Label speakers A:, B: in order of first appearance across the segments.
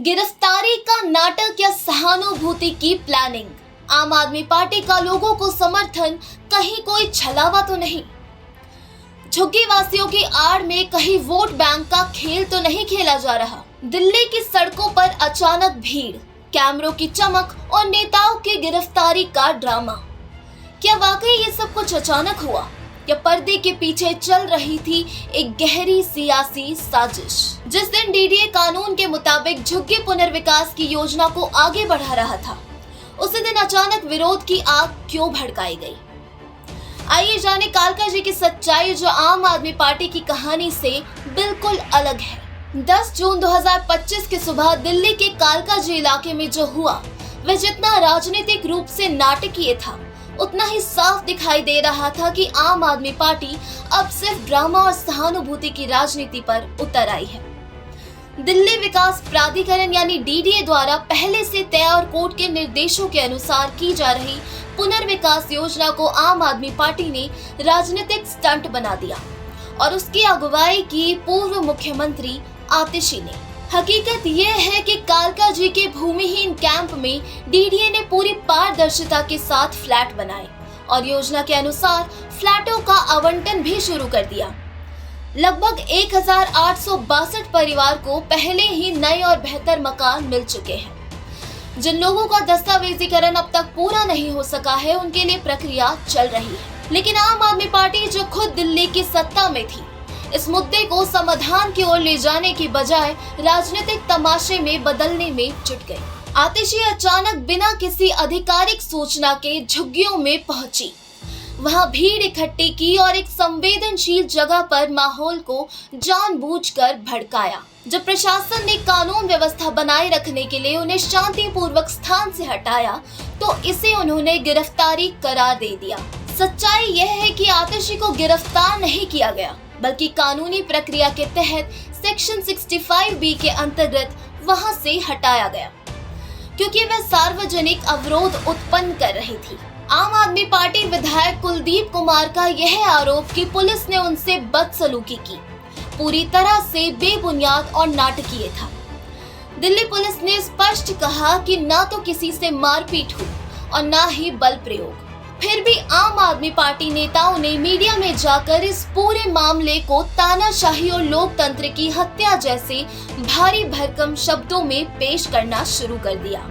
A: गिरफ्तारी का नाटक या सहानुभूति की प्लानिंग? आम आदमी पार्टी का लोगों को समर्थन, कहीं कोई छलावा तो नहीं? झुग्गी वासियों की आड़ में कहीं वोट बैंक का खेल तो नहीं खेला जा रहा? दिल्ली की सड़कों पर अचानक भीड़, कैमरों की चमक और नेताओं की गिरफ्तारी का ड्रामा। क्या वाकई ये सब कुछ अचानक हुआ या पर्दे के पीछे चल रही थी एक गहरी सियासी साजिश? जिस दिन डीडीए कानून के मुताबिक झुग्गी पुनर्विकास की योजना को आगे बढ़ा रहा था, उसी दिन अचानक विरोध की आग क्यों भड़काई गई? आइए जाने कालका जी की सच्चाई, जो आम आदमी पार्टी की कहानी से बिल्कुल अलग है। 10 जून 2025 की सुबह दिल्ली के कालका जी इलाके में जो हुआ, वह जितना राजनीतिक रूप से नाटकीय था, उतना ही साफ दिखाई दे रहा था कि आम आदमी पार्टी अब सिर्फ ड्रामा और सहानुभूति की राजनीति पर उतर आई है। दिल्ली विकास प्राधिकरण यानी डीडीए द्वारा पहले से तय और कोर्ट के निर्देशों के अनुसार की जा रही पुनर्विकास योजना को आम आदमी पार्टी ने राजनीतिक स्टंट बना दिया और उसकी अगुवाई की पूर्व मुख्यमंत्री आतिशी ने। हकीकत यह है कि कालका जी के भूमिहीन कैंप में डीडीए ने पूरी पारदर्शिता के साथ फ्लैट बनाए और योजना के अनुसार फ्लैटों का आवंटन भी शुरू कर दिया। लगभग 1862 परिवार को पहले ही नए और बेहतर मकान मिल चुके हैं। जिन लोगों का दस्तावेजीकरण अब तक पूरा नहीं हो सका है, उनके लिए प्रक्रिया चल रही है। लेकिन आम आदमी पार्टी, जो खुद दिल्ली की सत्ता में थी, इस मुद्दे को समाधान की ओर ले जाने की बजाय राजनीतिक तमाशे में बदलने में जुट गई। आतिशी अचानक बिना किसी आधिकारिक सूचना के झुग्गियों में पहुंची, वहां भीड़ इकट्ठी की और एक संवेदनशील जगह पर माहौल को जानबूझकर भड़काया। जब प्रशासन ने कानून व्यवस्था बनाए रखने के लिए उन्हें शांतिपूर्वक स्थान से हटाया, तो इसे उन्होंने गिरफ्तारी करार दे दिया। सच्चाई यह है कि आतिशी को गिरफ्तार नहीं किया गया, बल्कि कानूनी प्रक्रिया के तहत सेक्शन 65B के अंतर्गत वहां से हटाया गया, क्योंकि वह सार्वजनिक अवरोध उत्पन्न कर रही थी। आम आदमी पार्टी विधायक कुलदीप कुमार का यह आरोप कि पुलिस ने उनसे बदसलूकी की, पूरी तरह से बेबुनियाद और नाटकीय था। दिल्ली पुलिस ने स्पष्ट कहा कि न तो किसी से मारपीट हुई और न ही बल प्रयोग। फिर भी आम आदमी पार्टी नेताओं ने मीडिया में जाकर इस पूरे मामले को तानाशाही और लोकतंत्र की हत्या जैसे भारी भरकम शब्दों में पेश करना शुरू कर दिया,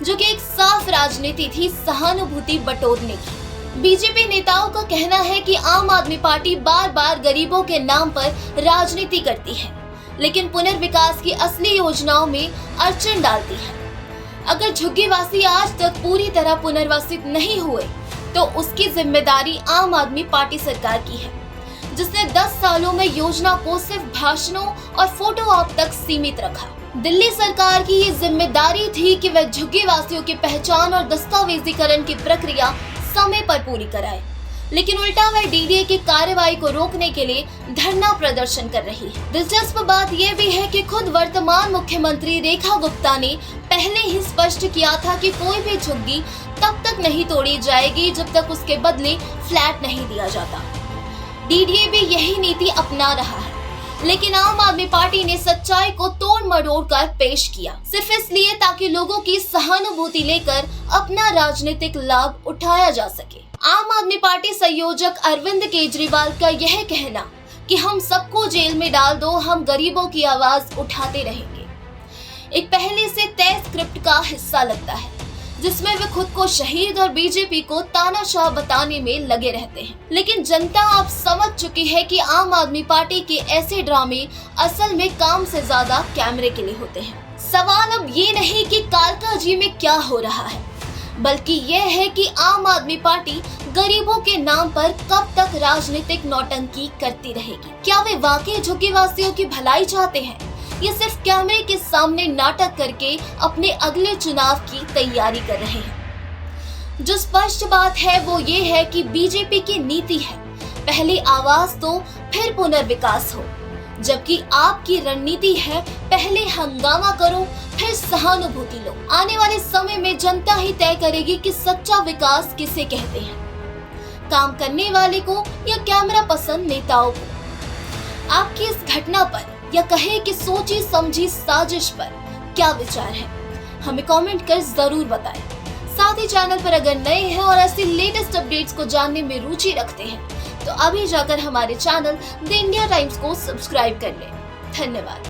A: जो कि एक साफ राजनीति थी सहानुभूति बटोरने की। बीजेपी नेताओं का कहना है कि आम आदमी पार्टी बार बार गरीबों के नाम पर राजनीति करती है, लेकिन पुनर्विकास की असली योजनाओं में अड़चन डालती है। अगर झुग्गीवासी आज तक पूरी तरह पुनर्वासित नहीं हुए, तो उसकी जिम्मेदारी आम आदमी पार्टी सरकार की है, जिसने 10 सालों में योजना को सिर्फ भाषणों और फोटो ऑप तक सीमित रखा। दिल्ली सरकार की ये जिम्मेदारी थी कि वह झुग्गीवासियों की पहचान और दस्तावेजीकरण की प्रक्रिया समय पर पूरी कराए, लेकिन उल्टा वह डीडीए की कार्रवाई को रोकने के लिए धरना प्रदर्शन कर रही है। दिलचस्प बात यह भी है कि खुद वर्तमान मुख्यमंत्री रेखा गुप्ता ने पहले ही स्पष्ट किया था कि कोई भी झुग्गी तब तक नहीं तोड़ी जाएगी जब तक उसके बदले फ्लैट नहीं दिया जाता। डीडीए भी यही नीति अपना रहा है, लेकिन आम आदमी पार्टी ने सच्चाई को तोड़ मरोड़ कर पेश किया, सिर्फ इसलिए ताकि लोगों की सहानुभूति लेकर अपना राजनीतिक लाभ उठाया जा सके। आम आदमी पार्टी संयोजक अरविंद केजरीवाल का यह कहना कि हम सबको जेल में डाल दो, हम गरीबों की आवाज उठाते रहेंगे, एक पहले से तय स्क्रिप्ट का हिस्सा लगता है, जिसमें वे खुद को शहीद और बीजेपी को तानाशाह बताने में लगे रहते हैं। लेकिन जनता अब समझ चुकी है कि आम आदमी पार्टी के ऐसे ड्रामे असल में काम से ज्यादा कैमरे के लिए होते हैं। सवाल अब ये नहीं कि कालका जी में क्या हो रहा है, बल्कि यह है कि आम आदमी पार्टी गरीबों के नाम पर कब तक राजनीतिक नौटंकी करती रहेगी। क्या वे वाकई झुग्गीवासियों की भलाई चाहते हैं, ये सिर्फ कैमरे के सामने नाटक करके अपने अगले चुनाव की तैयारी कर रहे हैं? जो स्पष्ट बात है वो ये है कि बीजेपी की नीति है, पहले आवाज दो फिर पुनर्विकास हो, जबकि आपकी रणनीति है पहले हंगामा करो फिर सहानुभूति लो। आने वाले समय में जनता ही तय करेगी कि सच्चा विकास किसे कहते हैं, काम करने वाले को या कैमरा पसंद नेताओं को। आपकी इस घटना पर या कहे कि सोची समझी साजिश पर क्या विचार है, हमें कमेंट कर जरूर बताएं। साथ ही चैनल पर अगर नए हैं और ऐसी लेटेस्ट अपडेट्स को जानने में रुचि रखते हैं तो अभी जाकर हमारे चैनल द इंडिया टाइम्स को सब्सक्राइब कर लें। धन्यवाद।